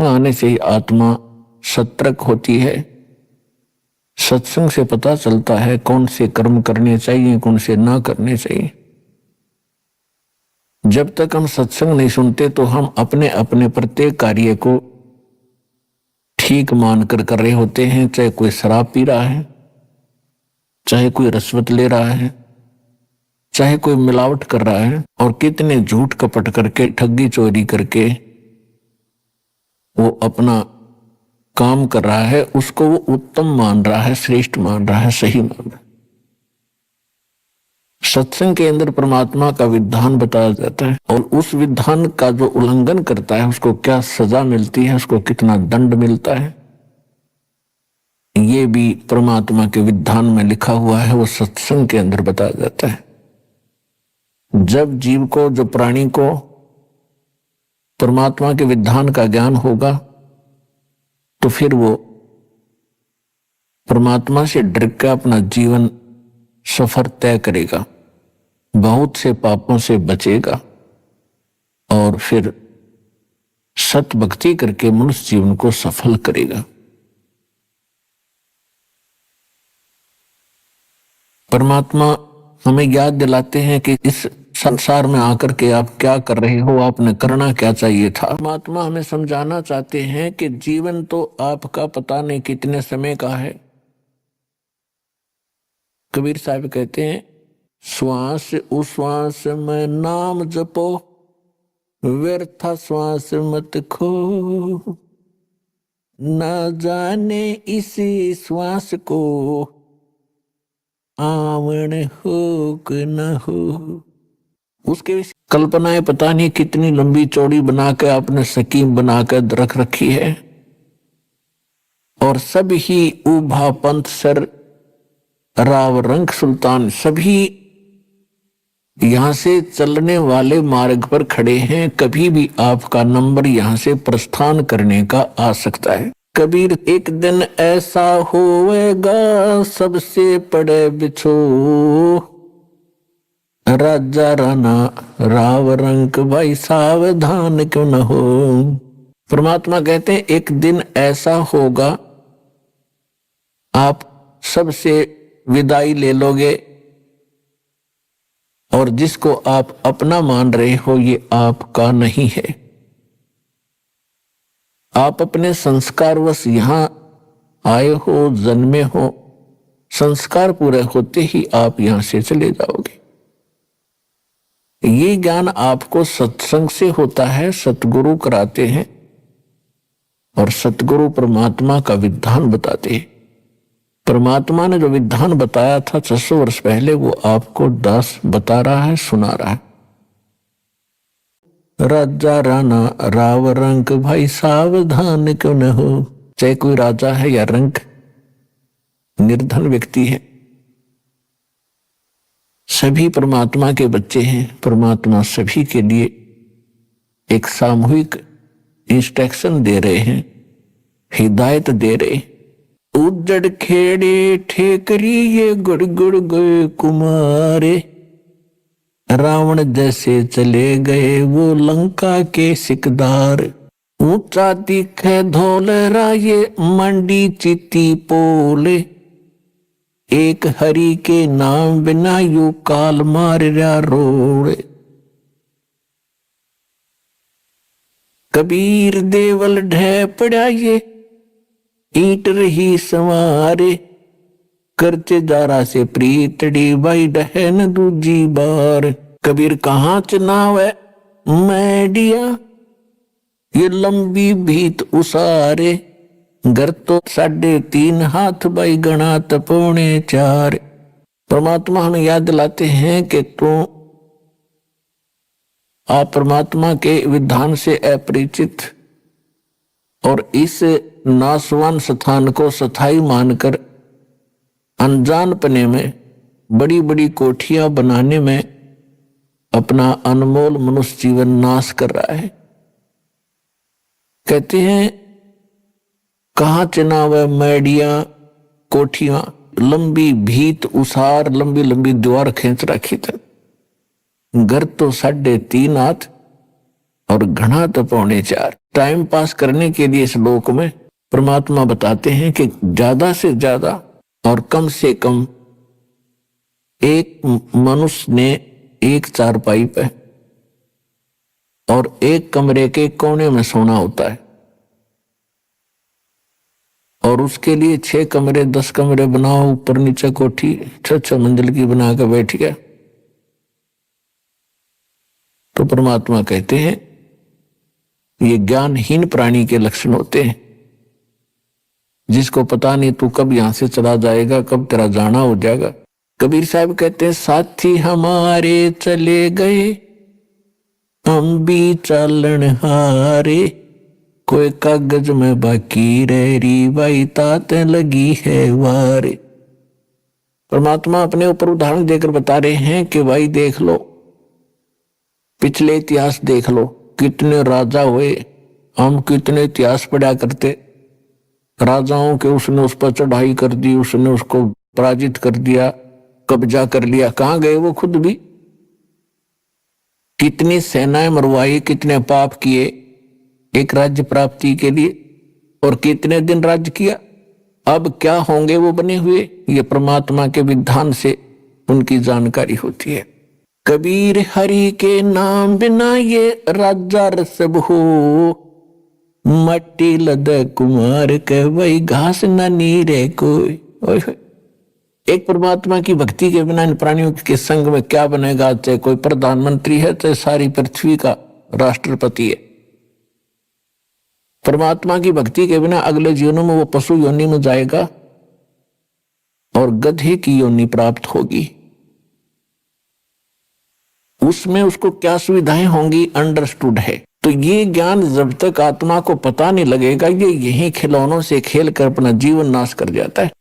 आने से ही आत्मा सतर्क होती है। सत्संग से पता चलता है कौन से कर्म करने चाहिए, कौन से ना करने चाहिए। जब तक हम सत्संग नहीं सुनते तो हम अपने अपने प्रत्येक कार्य को ठीक मानकर कर रहे होते हैं। चाहे कोई शराब पी रहा है, चाहे कोई रिश्वत ले रहा है, चाहे कोई मिलावट कर रहा है, और कितने झूठ कपट करके ठगी चोरी करके वो अपना काम कर रहा है, उसको वो उत्तम मान रहा है, श्रेष्ठ मान रहा है, सही मान रहा है। सत्संग के अंदर परमात्मा का विधान बताया जाता है और उस विधान का जो उल्लंघन करता है उसको क्या सजा मिलती है, उसको कितना दंड मिलता है, ये भी परमात्मा के विधान में लिखा हुआ है। वो सत्संग के अंदर बताया जाता है। जब जीव को, जो प्राणी को परमात्मा के विधान का ज्ञान होगा तो फिर वो परमात्मा से डर के अपना जीवन सफर तय करेगा, बहुत से पापों से बचेगा और फिर सत भक्ति करके मनुष्य जीवन को सफल करेगा। परमात्मा हमें याद दिलाते हैं कि इस संसार में आकर के आप क्या कर रहे हो, आपने करना क्या चाहिए था। परमात्मा हमें समझाना चाहते हैं कि जीवन तो आपका पता नहीं कितने समय का है। कबीर साहब कहते हैं, श्वास उश्वास में नाम जपो, व्यर्था श्वास मत खो, न जाने इसी श्वास को आवन हो कि न हो। उसके कल्पनाएं पता नहीं कितनी लंबी चौड़ी बना के आपने स्कीम बनाकर रख रखी है, और सब ही उभा पंथ सर राव रंग सुल्तान, सभी यहां से चलने वाले मार्ग पर खड़े हैं। कभी भी आपका नंबर यहां से प्रस्थान करने का आ सकता है। कबीर, एक दिन ऐसा होएगा सबसे पड़े बिछो, राजा राना राव रंक भाई सावधान क्यों न हो। परमात्मा कहते हैं एक दिन ऐसा होगा आप सबसे विदाई ले लोगे, और जिसको आप अपना मान रहे हो ये आपका नहीं है। आप अपने संस्कारवश यहां आए हो, जन्मे हो, संस्कार पूरे होते ही आप यहां से चले जाओगे। ये ज्ञान आपको सत्संग से होता है, सतगुरु कराते हैं और सतगुरु परमात्मा का विधान बताते हैं। परमात्मा ने जो विधान बताया था 600 वर्ष पहले, वो आपको दास बता रहा है, सुना रहा है। राजा राणा राव रंक भाई सावधान क्यों न हो। चाहे कोई राजा है या रंक, निर्धन व्यक्ति है, सभी परमात्मा के बच्चे हैं। परमात्मा सभी के लिए एक सामूहिक इंस्ट्रक्शन दे रहे हैं, हिदायत दे रहे। उजड़ खेड़े ठेकरी ये गुड़ गुड़ गए कुमारे, रावण जैसे चले गए वो लंका के सिकदार। ऊंचा दिखे धौलरा ये मंडी चिति पोले, एक हरि के नाम बिना यू काल मार रहा रोड़े। कबीर देवल ढह पड़ा ये ईट रही संवारे, करचे जारा से प्रीतड़ी बाई डहन दूजी बार। कबीर कहाँ चनाव है मैडिया ये लंबी भीत उसारे, घर तो 3.5 हाथ बाई गणा तपोने 4। परमात्मा हमें याद दिलाते हैं कि तू आप परमात्मा के विधान से अपरिचित और इस नासवान स्थान को स्थायी मानकर अनजानपने में बड़ी बड़ी कोठियां बनाने में अपना अनमोल मनुष्य जीवन नाश कर रहा है। कहते हैं कहाँ चुनाव है मैडिया कोठियां, लंबी भीत उसार, लंबी लंबी दीवार खींच रखी थी। घर तो 3.5 हाथ और घना तो 4.25। टाइम पास करने के लिए श्लोक में परमात्मा बताते हैं कि ज्यादा से ज्यादा और कम से कम एक मनुष्य ने एक चारपाई पे और एक कमरे के कोने में सोना होता है, और उसके लिए 6 कमरे 10 कमरे बनाओ, ऊपर नीचे कोठी 6 मंजिल की बना कर बैठ गया। तो परमात्मा कहते हैं ये ज्ञानहीन प्राणी के लक्षण होते हैं, जिसको पता नहीं तू कब यहां से चला जाएगा, कब तेरा जाना हो जाएगा। कबीर साहब कहते हैं साथी हमारे चले गए, हम भी चालन हारे, कोई कागज में बाकी रही भाई तात लगी है वारे। परमात्मा अपने ऊपर उदाहरण देकर बता रहे हैं कि भाई देख लो, पिछले इतिहास देख लो, कितने राजा हुए, हम कितने इतिहास पढ़ा करते, राजाओं के उसने उस पर चढ़ाई कर दी, उसने उसको पराजित कर दिया, कब्जा कर लिया। कहां गए वो खुद भी? कितनी सेनाएं मरवाई, कितने पाप किए एक राज्य प्राप्ति के लिए, और कितने दिन राज्य किया। अब क्या होंगे वो बने हुए, ये परमात्मा के विधान से उनकी जानकारी होती है। कबीर हरि के नाम बिना ये राजा रसब हो, मट्टी लद कुमार के वही घास न नीरे कोई। एक परमात्मा की भक्ति के बिना इन प्राणियों के संग में क्या बनेगा? चाहे कोई प्रधानमंत्री है, चाहे सारी पृथ्वी का राष्ट्रपति है। परमात्मा की भक्ति के बिना अगले जीवनों में वो पशु योनि में जाएगा और गधे की योनि प्राप्त होगी। उसमें उसको क्या सुविधाएं होंगी अंडरस्टूड है। तो ये ज्ञान जब तक आत्मा को पता नहीं लगेगा, ये यही खिलौनों से खेल कर अपना जीवन नाश कर जाता है।